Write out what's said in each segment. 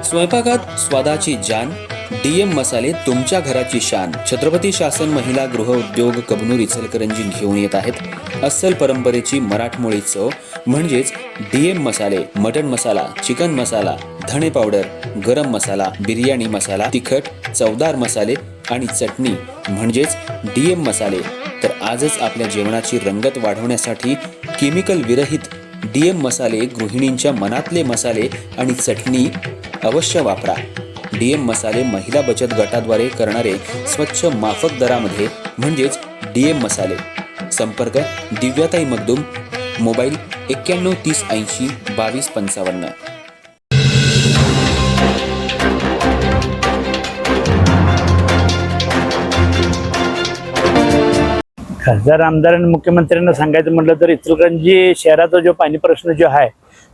स्वयंपाकात स्वादाची जान, डीएम मसाले तुमच्या घराची शान. छत्रपती शासन महिला गृह उद्योग कबनूर इचलकरंजी घेऊन येत आहेत अस्सल परंपरेची मराठमोळी चव म्हणजेच डीएम मसाले. मटन मसाला, चिकन मसाला, धणे पावडर, गरम मसाला, बिर्याणी मसाला, तिखट चवदार मसाले आणि चटणी म्हणजेच डीएम मसाले. तर आजच आपल्या जेवणाची रंगत वाढवण्यासाठी केमिकल विरहित डीएम मसाले, गृहिणींच्या मनातले मसाले आणि चटणी अवश्य वापरा. डीएम मसाले महिला बचत गटाद्वारे करणारे स्वच्छ माफक दरामध्ये म्हणजेच डीएम मसाले. संपर्क दिव्याताई मगदूम, मोबाईल 91 30 80 22 55. खासदार, आमदार आणि मुख्यमंत्र्यांना सांगायचं म्हटलं तर इचलकरंजी शहराचा जो पाणी प्रश्न जो आहे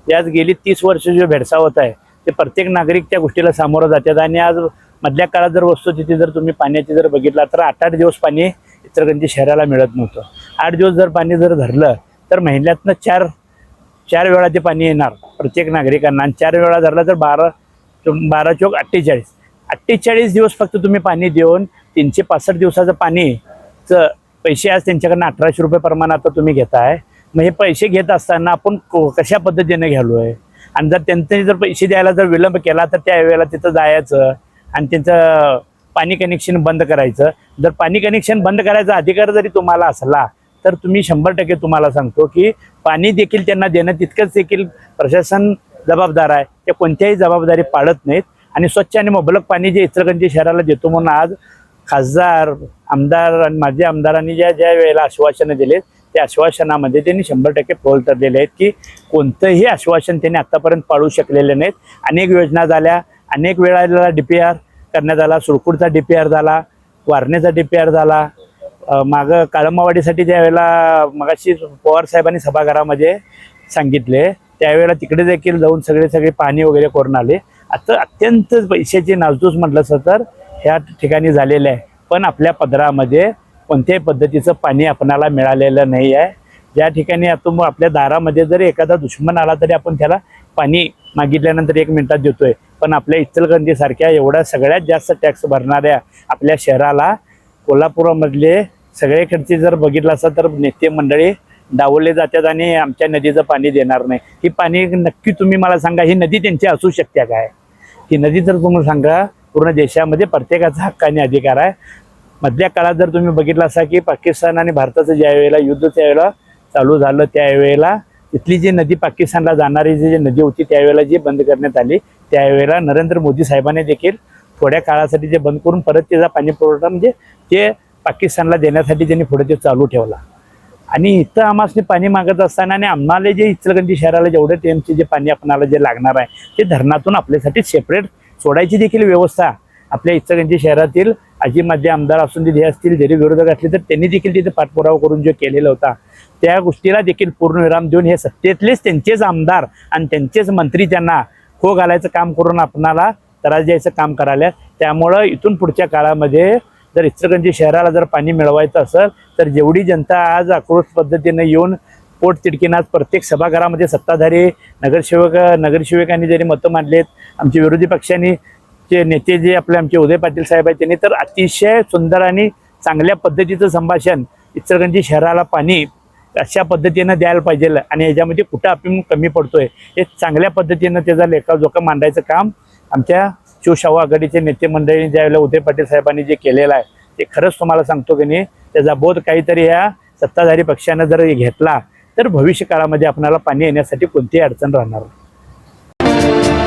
त्यात गेली 30 वर्ष जो भेडसावत आहे ते प्रत्येक नागरिक त्या गोष्टीला सामोरं जातात. आणि आज मधल्या काळात जर वस्तुस्थिती जर तुम्ही पाण्याची जर बघितला तर 8-8 दिवस पाणी इचलकरंजी शहराला मिळत नव्हतं. 8 दिवस जर पाणी जर धरलं तर महिन्यातनं चार वेळा ते पाणी येणार प्रत्येक नागरिकांना. आणि 4 वेळा धरला तर 12 चोक 48 दिवस फक्त तुम्ही पाणी देऊन 365 दिवसाचं पाणीचं पैसे आज त्यांच्याकडनं 1800 रुपये प्रमाण आता तुम्ही घेताय. मग हे पैसे घेत असताना आपण कशा पद्धतीने घ्यालोय. आणि जर त्यांचे जर पैसे द्यायला जर विलंब केला तर त्यावेळेला तिथं जायचं आणि त्यांचं पाणी कनेक्शन बंद करायचं. जर पाणी कनेक्शन बंद करायचा अधिकार जरी तुम्हाला असला तर तुम्ही 100% तुम्हाला सांगतो की पाणी देखील त्यांना देणं तितकंच देखील प्रशासन जबाबदार आहे. ते कोणत्याही जबाबदारी पाळत नाहीत. आणि स्वच्छ आणि मुबलक पाणी जे इचलकरंजी शहराला देतो म्हणून आज खासदार, आमदार आणि माजी आमदारांनी ज्या वेळेला आश्वासनं दिलेत त्या आश्वासनामध्ये त्यांनी 100% पाऊल ठरलेले आहेत की कोणतंही आश्वासन त्यांनी आत्तापर्यंत पाळू शकलेले नाहीत. अनेक योजना झाल्या, अनेक वेळेला DPR करण्यात आला. सुरकुडचा DPR झाला, वारणेचा DPR झाला, मागं काळंबावाडीसाठी ज्यावेळेला मगाशी पवार साहेबांनी सभागृहामध्ये सांगितले त्यावेळेला तिकडे देखील जाऊन सगळे पाणी वगैरे करून आले. आता अत्यंत पैशाची नासधूस म्हटलं तर ह्या ठिकाणी झालेलं आहे. पण आपल्या पदरामध्ये कोणत्याही पद्धतीचं पाणी आपणाला मिळालेलं नाही आहे. ज्या ठिकाणी आता आपल्या दारामध्ये जर एखादा दुश्मन आला तरी आपण त्याला पाणी मागितल्यानंतर 1 मिनिटात देतोय. पण आपल्या इचलकरंजीसारख्या एवढ्या सगळ्यात जास्त टॅक्स भरणाऱ्या आपल्या शहराला कोल्हापुरामधले सगळीकडचे जर बघितलं असतं तर नेते मंडळी डावलले जातात आणि आमच्या नदीचं पाणी देणार नाही. ही पाणी नक्की तुम्ही मला सांगा, ही नदी त्यांची असू शकते काय? ही नदी तर तुम्हाला सांगा पूर्ण देशामध्ये प्रत्येकाचा हक्क आणि अधिकार आहे. मधल्या काळात जर तुम्ही बघितलं असा की पाकिस्तान आणि भारताचं ज्या वेळेला युद्ध त्यावेळेला चालू झालं त्यावेळेला तिथली जी नदी पाकिस्तानला जाणारी जी नदी होती त्यावेळेला जी बंद करण्यात आली त्यावेळेला नरेंद्र मोदी साहेबांनी देखील थोड्या काळासाठी ते बंद करून परत त्याचा पाणी पुरवठा म्हणजे ते पाकिस्तानला देण्यासाठी त्यांनी पुढे ते चालू ठेवला. आणि इथं आम्हाला पाणी मागत असताना आणि आम्हाला जे इचलकरंजी शहराला जेवढे टेमचे जे पाणी आपणाला जे लागणार आहे ते धरणातून आपल्यासाठी सेपरेट सोडायची देखील व्यवस्था आपल्या इचलकरंजी शहरातील आजी आमदार असून हे असतील, जरी विरोधक असले तर त्यांनी देखील तिथे पाठपुरावा करून जो केलेला होता त्या गोष्टीला देखील पूर्णविराम देऊन हे सत्तेतलेच त्यांचेच आमदार आणि त्यांचेच मंत्री त्यांना खो घालायचं काम करून आपणाला त्रास द्यायचं काम करायला. त्यामुळं इथून पुढच्या काळामध्ये जर इचलकरंजी शहराला जर पाणी मिळवायचं असेल तर जेवढी जनता आज आक्रोश पद्धतीने येऊन पोट तिडकीनं आज प्रत्येक सभागृहामध्ये सत्ताधारी नगरसेवकांनी जरी मतं मांडलेत, आमच्या विरोधी पक्षांनी जे नेते जे आपले आमचे उदय पाटील साहेब आहेत त्यांनी तर अतिशय सुंदर आणि चांगल्या पद्धतीचं संभाषण इचलकरंजी शहराला पाणी अशा पद्धतीनं द्यायला पाहिजे आणि याच्यामध्ये कुठं आपण कमी पडतोय हे चांगल्या पद्धतीनं त्याचा लेखाजोखा मांडायचं काम आमच्या शिवशाहू आघाडीचे नेते मंडळींनी ज्यावेळेला उदय पाटील साहेबांनी जे केलेलं आहे ते खरंच तुम्हाला सांगतो की नाही त्याचा बोध काहीतरी या सत्ताधारी पक्षानं जर घेतला तर भविष्य काळामध्ये आपल्याला पाणी येण्यासाठी कोणतीही अडचण राहणार नाही.